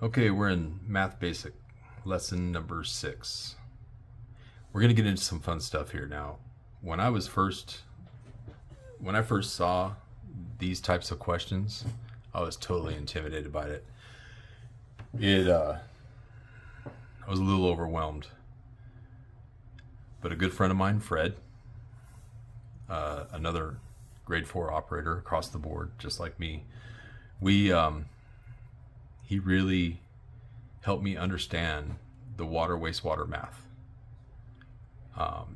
Okay, we're in Math Basic, lesson number 6. We're going to get into some fun stuff here now. When I first saw these types of questions, I was totally intimidated by it. I was a little overwhelmed. But a good friend of mine, Fred, another grade 4 operator across the board, just like me, he really helped me understand the water wastewater math,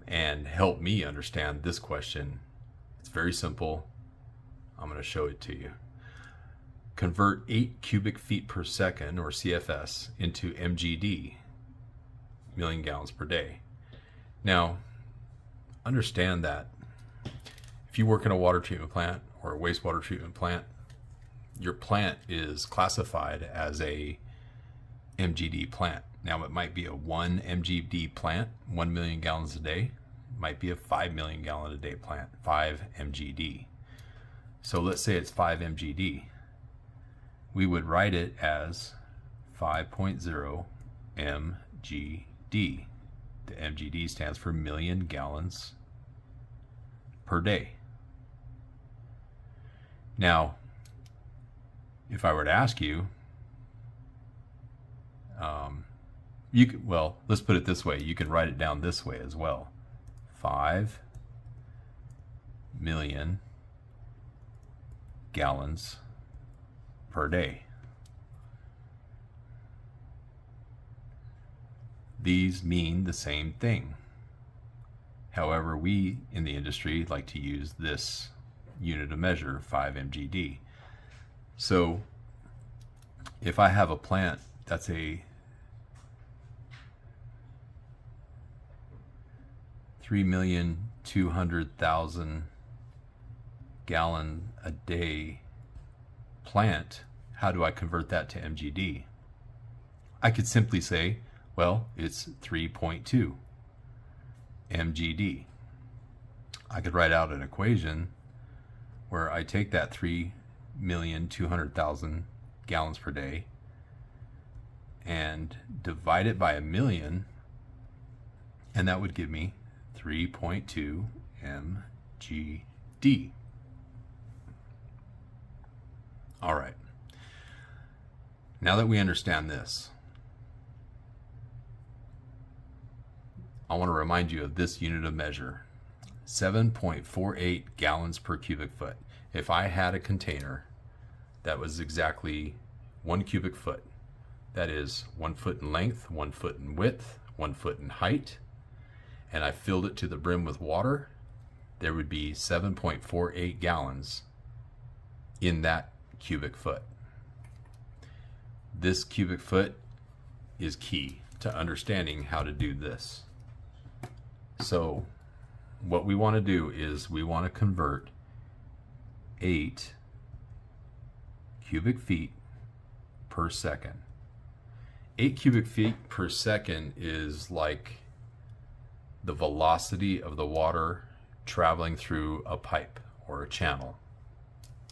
and helped me understand this question. It's very simple. I'm going to show it to you. Convert 8 cubic feet per second, or CFS, into MGD, million gallons per day. Now, understand that if you work in a water treatment plant or a wastewater treatment plant, your plant is classified as a MGD plant. Now, it might be a 1 MGD plant, 1 million gallons a day. It might be a 5 million gallon a day plant, 5 MGD. So let's say it's 5 MGD. We would write it as 5.0 MGD. The MGD stands for million gallons per day. Now, if I were to ask you, let's put it this way. You can write it down this way as well. 5 million gallons per day. These mean the same thing. However, we in the industry like to use this unit of measure, 5 MGD. So if I have a plant that's a 3,200,000 gallon a day plant, how do I convert that to MGD? I could simply say, well, it's 3.2 MGD. I could write out an equation where I take that 3,200,000 gallons per day and divide it by a million, and that would give me 3.2 MGD. All right. Now that we understand this, I want to remind you of this unit of measure, 7.48 gallons per cubic foot. If I had a container that was exactly 1 cubic foot, that is 1 foot in length, 1 foot in width, 1 foot in height, and I filled it to the brim with water, there would be 7.48 gallons in that cubic foot. This cubic foot is key to understanding how to do this. So what we want to do is we want to convert 8 cubic feet per second. 8 cubic feet per second is like the velocity of the water traveling through a pipe or a channel.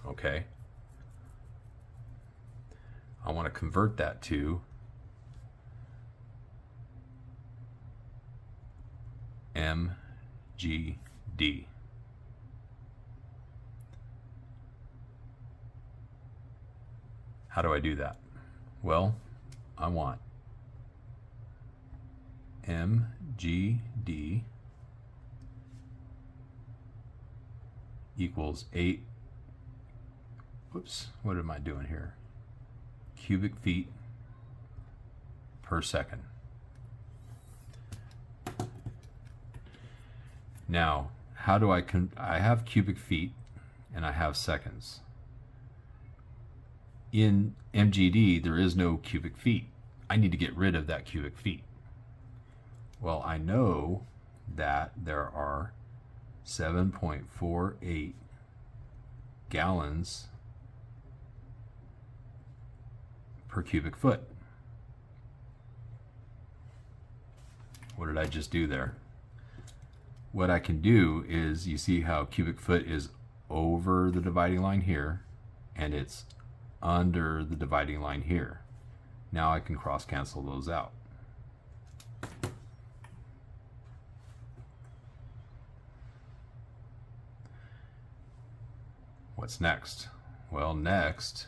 Okay? I want to convert that to MGD. How do I do that? Well, I want MGD equals 8, what am I doing here? Cubic feet per second. Now, how do I have cubic feet and I have seconds. In MGD, there is no cubic feet. I need to get rid of that cubic feet. Well, I know that there are 7.48 gallons per cubic foot. What did I just do there? What I can do is, you see how cubic foot is over the dividing line here, and it's under the dividing line here. Now I can cross cancel those out. What's next? Well, next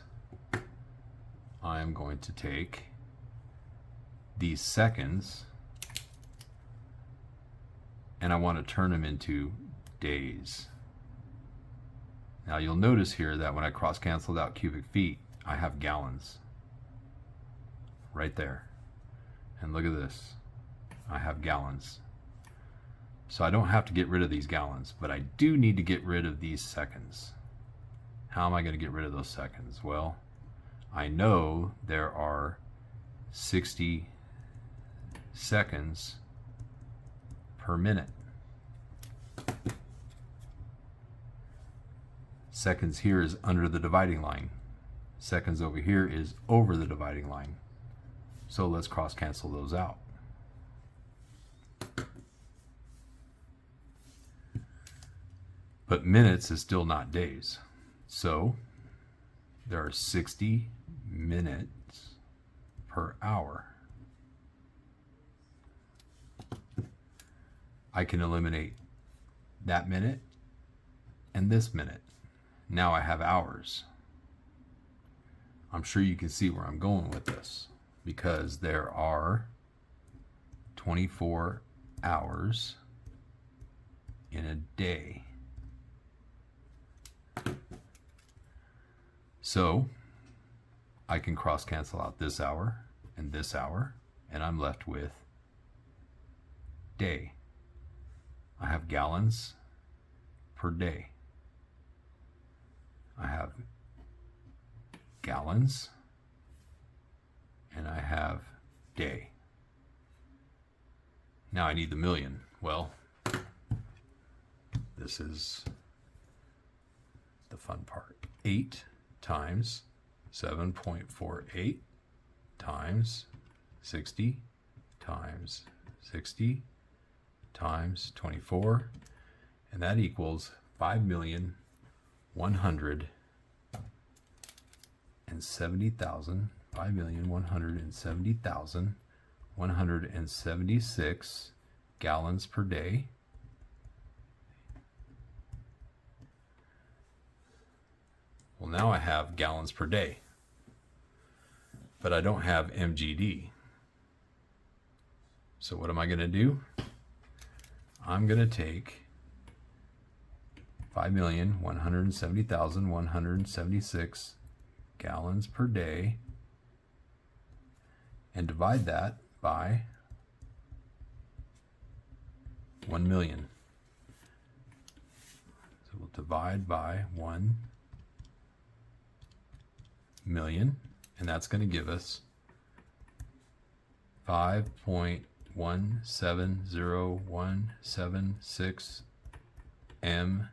I'm going to take these seconds and I want to turn them into days. Now you'll notice here that when I cross canceled out cubic feet, I have gallons right there. And look at this, I have gallons. So I don't have to get rid of these gallons, but I do need to get rid of these seconds. How am I going to get rid of those seconds? Well, I know there are 60 seconds per minute. Seconds here is under the dividing line. Seconds over here is over the dividing line. So let's cross cancel those out. But minutes is still not days. So there are 60 minutes per hour. I can eliminate that minute and this minute. Now I have hours. I'm sure you can see where I'm going with this, because there are 24 hours in a day. So I can cross cancel out this hour, and I'm left with day. I have gallons per day. I have gallons and I have day. Now I need the million. Well, this is the fun part. 8 times 7.48 times 60 times 60 times 24, and that equals 5,170,176 gallons per day. Well, now I have gallons per day, but I don't have MGD. So what am I going to do? I'm going to take 5,170,176 gallons per day and divide that by 1 million. So we'll divide by 1 million, and that's going to give us 5.170176 M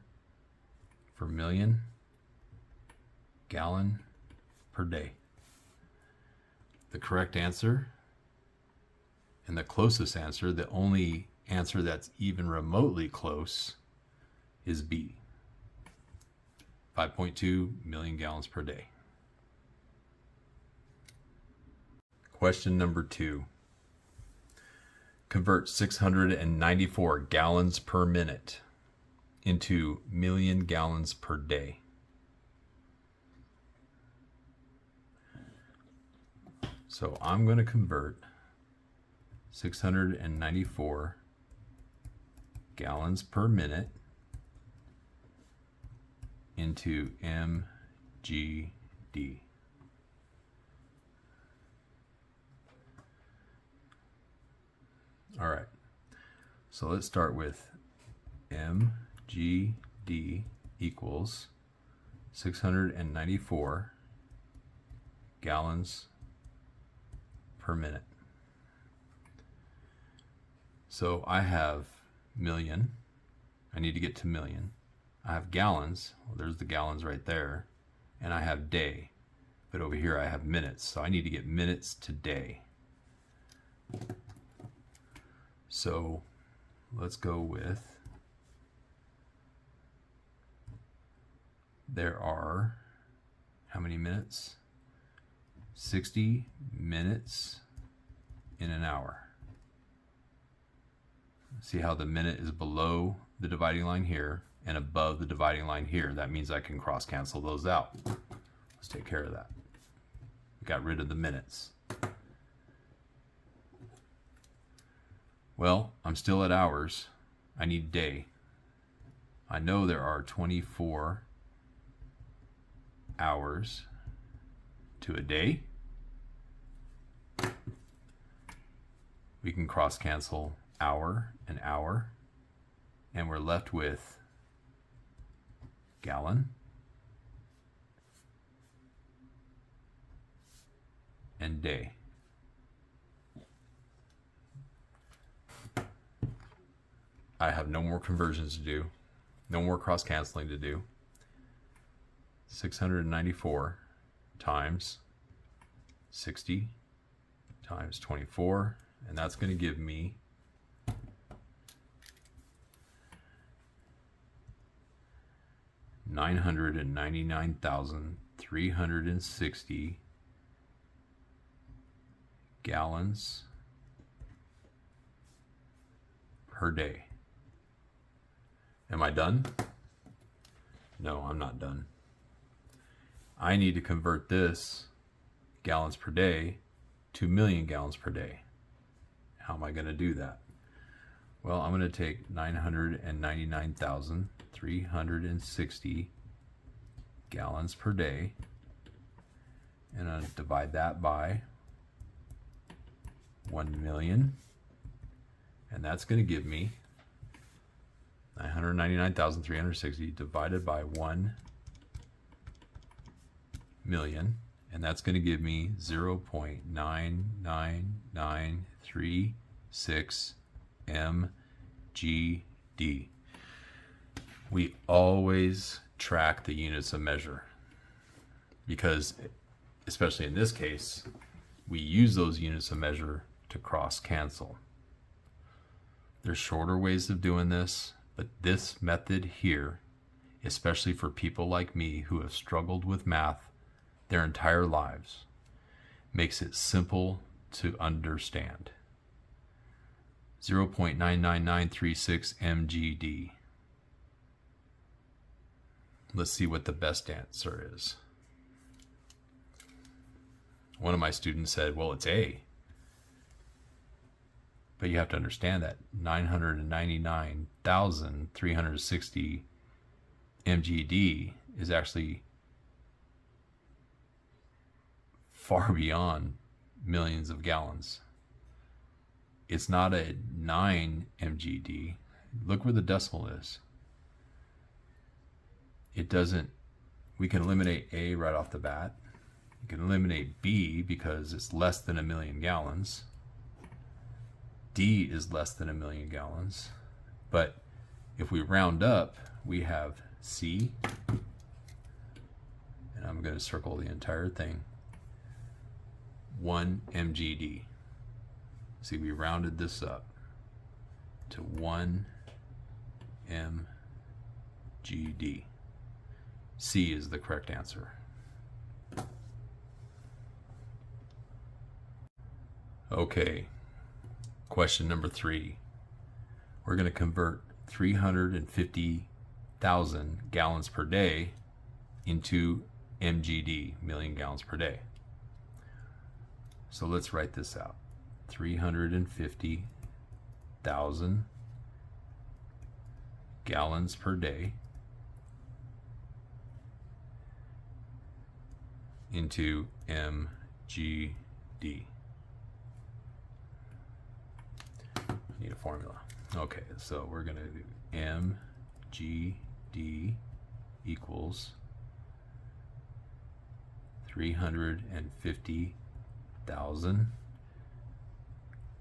for million gallon per day. The correct answer, and the closest answer, the only answer that's even remotely close, is B. 5.2 million gallons per day. Question number 2. Convert 694 gallons per minute into million gallons per day. So I'm going to convert 694 gallons per minute into MGD. All right, so let's start with MGD equals 694 gallons per minute. So I have million. I need to get to million. I have gallons. Well, there's the gallons right there. And I have day. But over here I have minutes. So I need to get minutes to day. So let's go with, there are how many minutes? 60 minutes in an hour. See how the minute is below the dividing line here and above the dividing line here. That means I can cross cancel those out. Let's take care of that. We got rid of the minutes. Well, I'm still at hours. I need day. I know there are 24 hours to a day. We can cross cancel hour and hour, and we're left with gallon and day. I have no more conversions to do, no more cross canceling to do. 694 times 60 times 24, and that's going to give me 999,360 gallons per day. Am I done? No, I'm not done. I need to convert this gallons per day to million gallons per day. How am I going to do that? Well, I'm going to take 999,360 gallons per day, and I'll divide that by 1 million, and that's going to give me 999,360 divided by 1 million, and that's going to give me 0.99936 mgd. We always track the units of measure because, especially in this case, we use those units of measure to cross cancel. There's shorter ways of doing this, but this method here, especially for people like me who have struggled with math their entire lives, makes it simple to understand. 0.99936 mgd. Let's see what the best answer is. One of my students said, well, it's A. But you have to understand that 999,360 mgd is actually far beyond millions of gallons. It's not a 9 mgd. Look where the decimal is. It doesn't, we can eliminate A right off the bat. You can eliminate B because it's less than 1 million gallons. D is less than 1 million gallons. But if we round up, we have C, and I'm going to circle the entire thing, 1 mgd. See, we rounded this up to 1 mgd. C is the correct answer. Okay, question number 3. We're going to convert 350,000 gallons per day into mgd, million gallons per day. So let's write this out. 350,000 gallons per day into mgd. I need a formula. Okay, so we're going to do mgd equals 350,000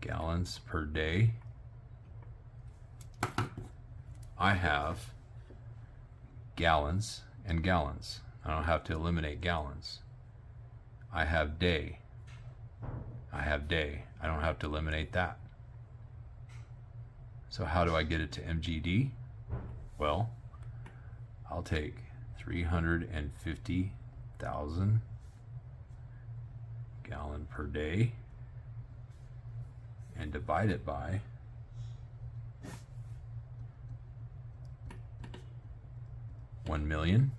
gallons per day. I have gallons and gallons. I don't have to eliminate gallons. I have day. I have day. I don't have to eliminate that. So how do I get it to mgd? Well, I'll take 350,000 gallon per day and divide it by 1,000,000,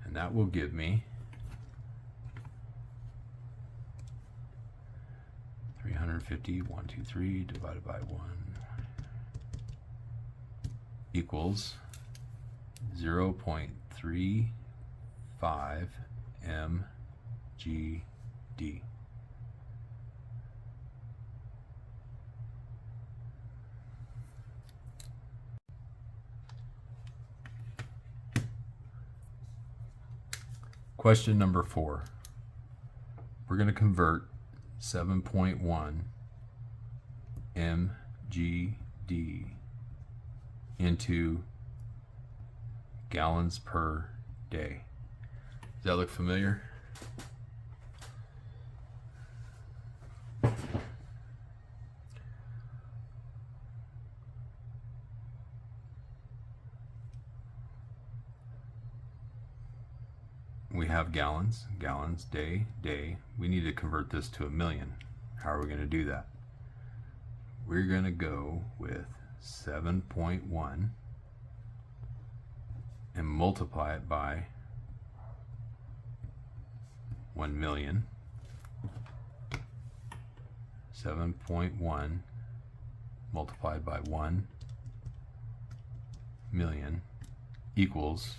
and that will give me 350, 123 divided by 1 equals 0.35 mgd. Question number 4. We're going to convert 7.1 mgd into gallons per day. Does that look familiar? We have gallons, day. We need to convert this to a million. How are we going to do that? We're going to go with 7.1 and multiply it by 1,000,000. 7.1 multiplied by 1,000,000 equals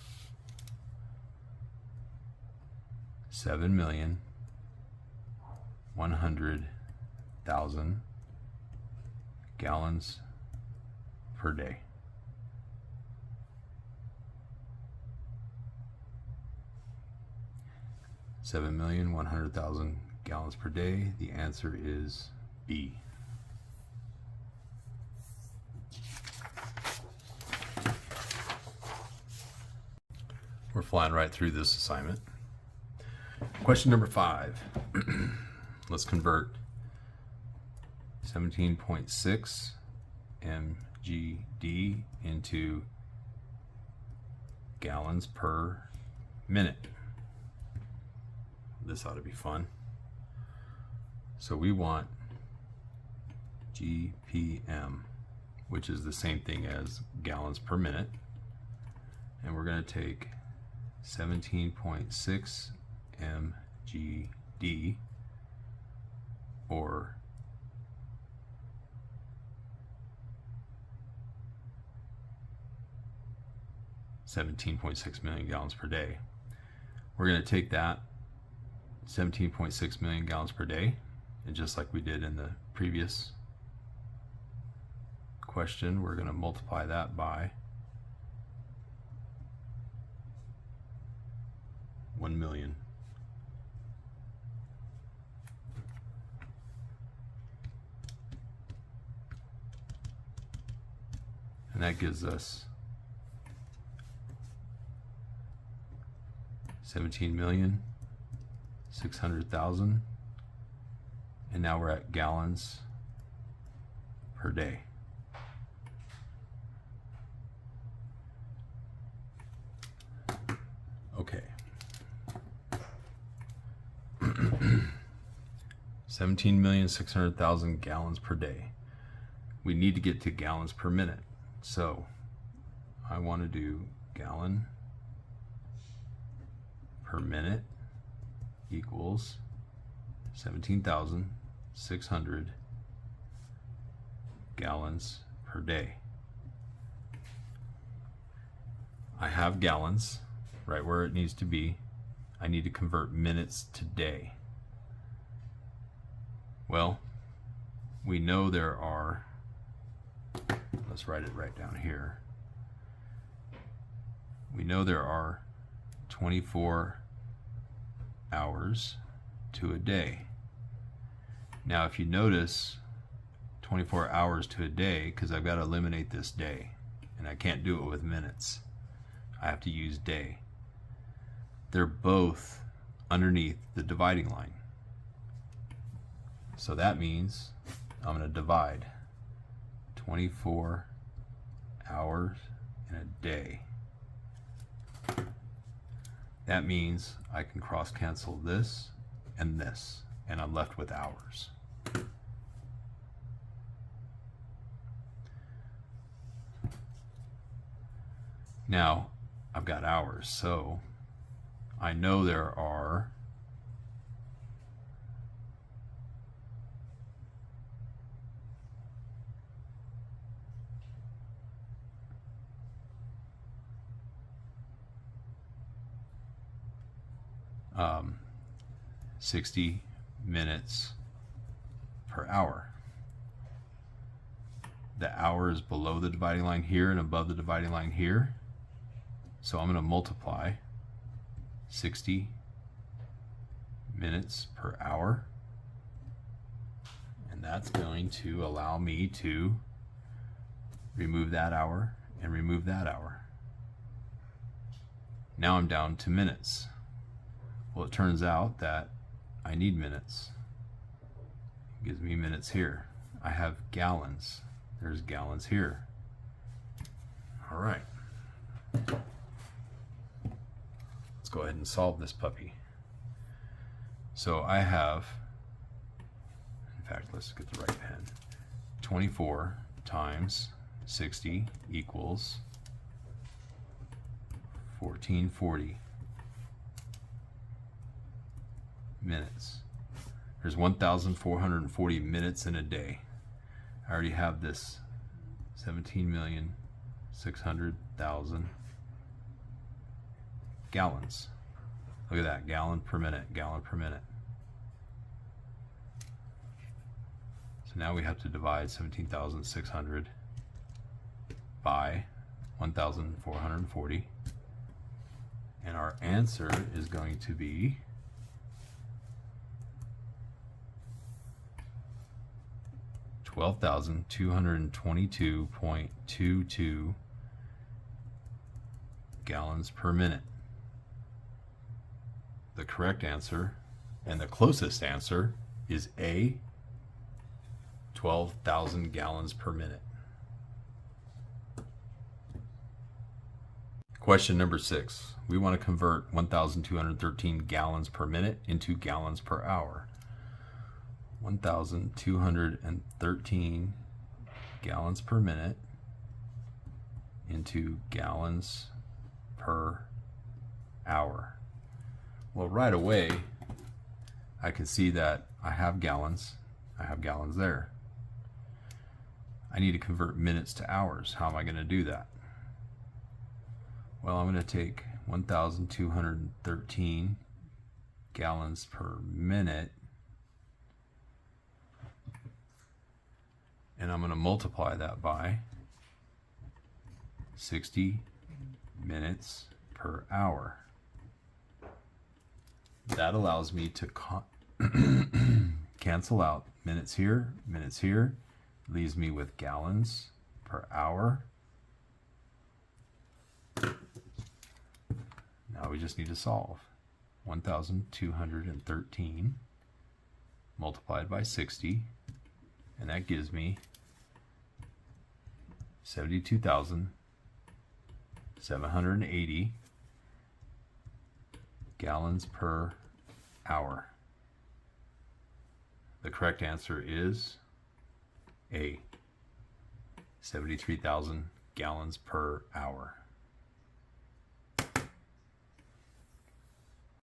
7,100,000 gallons per day. $7,100,000 gallons per day. The answer is B. We're flying right through this assignment. Question number 5. Let's convert 17.6 mgd into gallons per minute. This ought to be fun. So we want GPM, which is the same thing as gallons per minute. And we're going to take 17.6 mgd, or 17.6 million gallons per day. We're going to take that 17.6 million gallons per day, and just like we did in the previous question, we're going to multiply that by 1,000,000. And that gives us 17,600,000, and now we're at gallons per day. Okay. 17,600,000 gallons per day. We need to get to gallons per minute. So I want to do gallon per minute equals 17,600 gallons per day. I have gallons right where it needs to be. I need to convert minutes to day. Well, we know there are, let's write it right down here. We know there are 24 hours to a day. Now, if you notice, 24 hours to a day, because I've got to eliminate this day, and I can't do it with minutes. I have to use day. They're both underneath the dividing line. So that means I'm going to divide 24 hours in a day. That means I can cross cancel this and this. and I'm left with hours. Now I've got hours, so I know there are 60 minutes per hour. The hour is below the dividing line here and above the dividing line here. So I'm going to multiply 60 minutes per hour. And that's going to allow me to remove that hour and remove that hour. Now I'm down to minutes. Well, it turns out that I need minutes. It gives me minutes here. I have gallons. There's gallons here. All right. Let's go ahead and solve this puppy. So I have, in fact, let's get the right pen. 24 times 60 equals 1440 minutes. There's 1,440 minutes in a day. I already have this 17,600,000 gallons. Look at that, gallon per minute, gallon per minute. So now we have to divide 17,600 by 1,440. And our answer is going to be 12,222.22 gallons per minute. The correct answer and the closest answer is A, 12,000 gallons per minute. Question number 6. We want to convert 1,213 gallons per minute into gallons per hour. 1,213 gallons per minute into gallons per hour. Well, right away, I can see that I have gallons. I have gallons there. I need to convert minutes to hours. How am I going to do that? Well, I'm going to take 1,213 gallons per minute, and I'm going to multiply that by 60 minutes per hour. That allows me to cancel out minutes here, leaves me with gallons per hour. Now we just need to solve. 1,213 multiplied by 60, and that gives me 72,780 gallons per hour. The correct answer is A, 73,000 gallons per hour.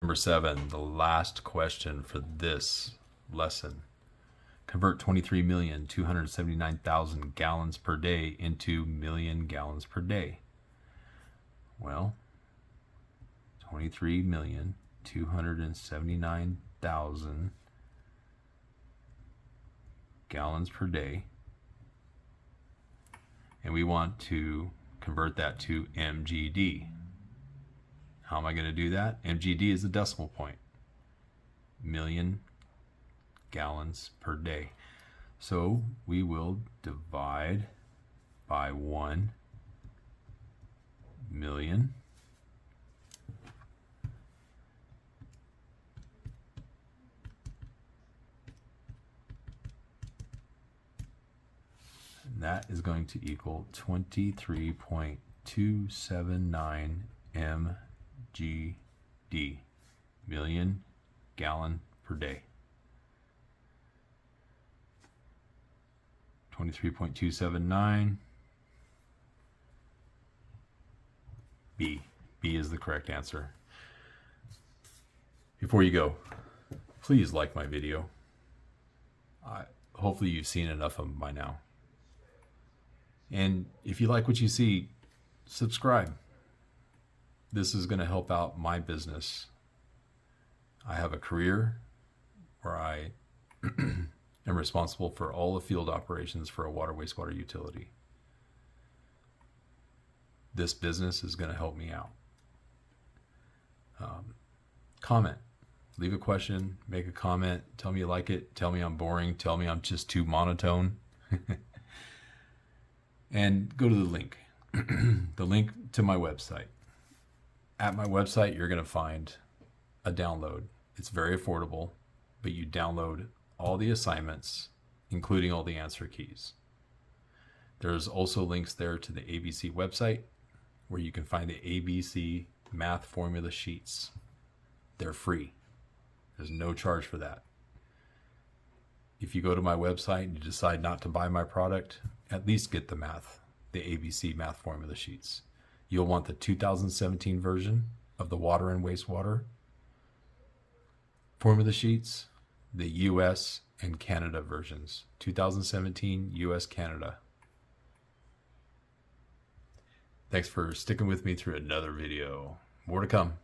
Number 7, the last question for this lesson. Convert 23,279,000 gallons per day into million gallons per day. Well, 23,279,000 gallons per day. And we want to convert that to MGD. How am I going to do that? MGD is the decimal point. Million gallons per day. So we will divide by 1 million. And that is going to equal 23.279 MGD, million gallon per day. 23.279. B. B is the correct answer. Before you go, please like my video. Hopefully you've seen enough of them by now. And if you like what you see, subscribe. This is going to help out my business. I have a career where I am responsible for all the field operations for a water wastewater utility. This business is going to help me out. Comment. Leave a question, make a comment, tell me you like it, tell me I'm boring, tell me I'm just too monotone. And go to the link. The link to my website. At my website, you're going to find a download. It's very affordable, but you download all the assignments, including all the answer keys. There's also links there to the ABC website where you can find the ABC math formula sheets. They're free. There's no charge for that. If you go to my website and you decide not to buy my product, at least get the math, the ABC math formula sheets. You'll want the 2017 version of the water and wastewater formula sheets, the US and Canada versions. 2017 US Canada. Thanks for sticking with me through another video. More to come.